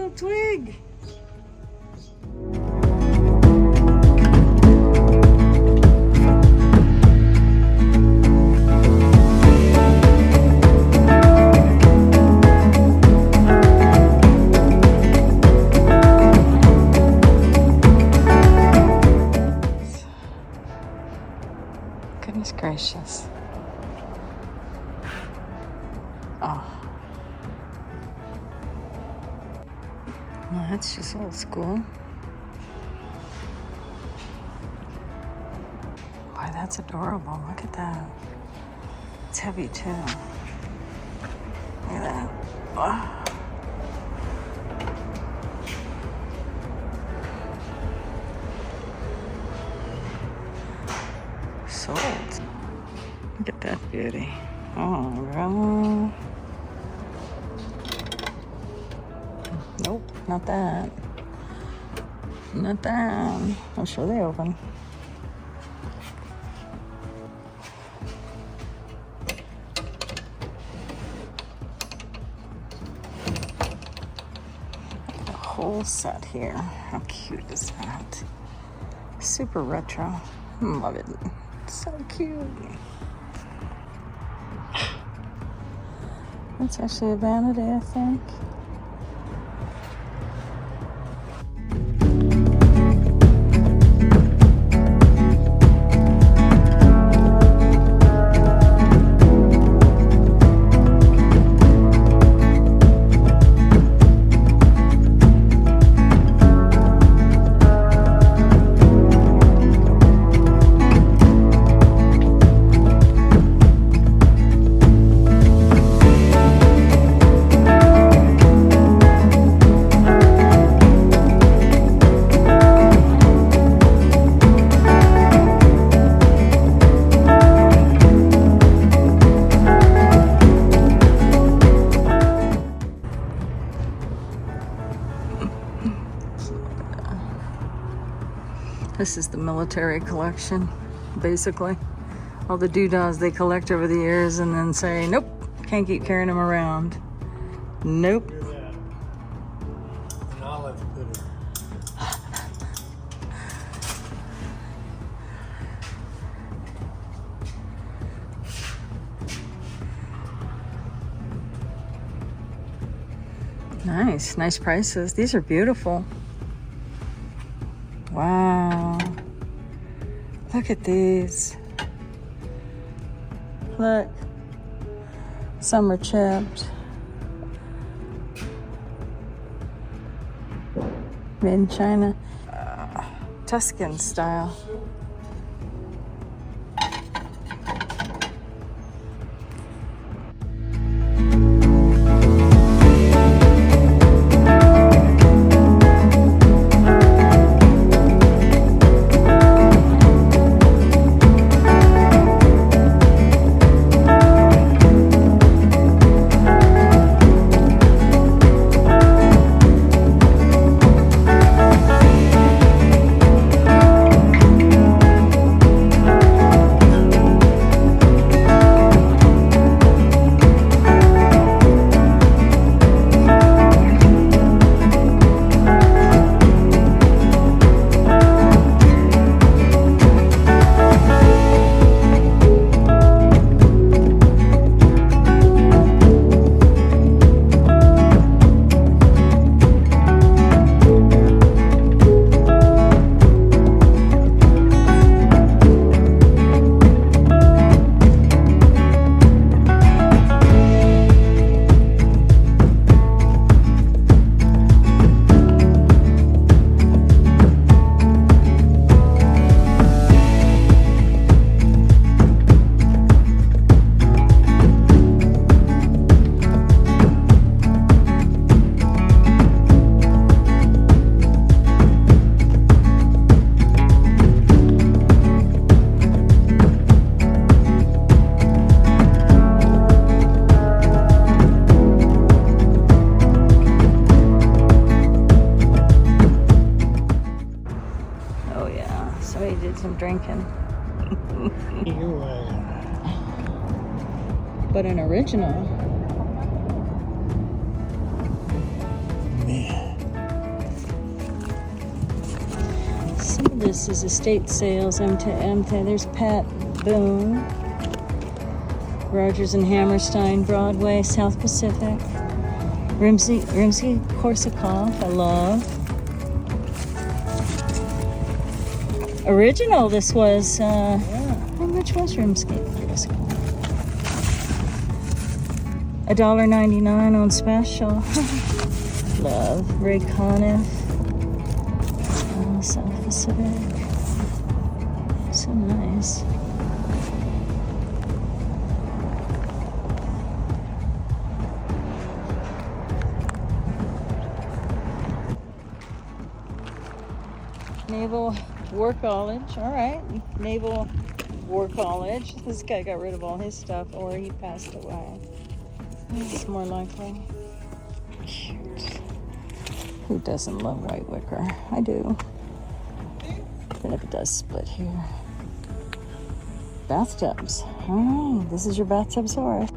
little twig. Goodness gracious. Oh. Well, that's just old school. Boy, that's adorable. Look at that. It's heavy too. Look at that. Oh. Sold. Look at that beauty. Oh, girl. Nope, not that. Not that. I'm sure they open. The whole set here. How cute is that? Super retro. Love it. So cute. That's actually a vanity, I think. This is the military collection, basically. All the doodahs they collect over the years and then say, nope, can't keep carrying them around. Nope. An olive pudding. Nice prices. These are beautiful. Wow. Look at these. Look. Some are chipped. Made in China. Tuscan style. Some drinking. But an original. Man. This is estate sales, M. There's Pat Boone. Rogers and Hammerstein, Broadway, South Pacific. Rimsky-Korsakov, I love. Original, this was, how much was Rimsky-Korsakov? $1.99 on special. Love. Ray Conniff. South Pacific. So nice. Naval War College. All right. Naval War College. This guy got rid of all his stuff, or he passed away. It's more likely. Cute. Who doesn't love white wicker? I do. Even if it does split here. Bathtubs. All right. This is your bathtub source.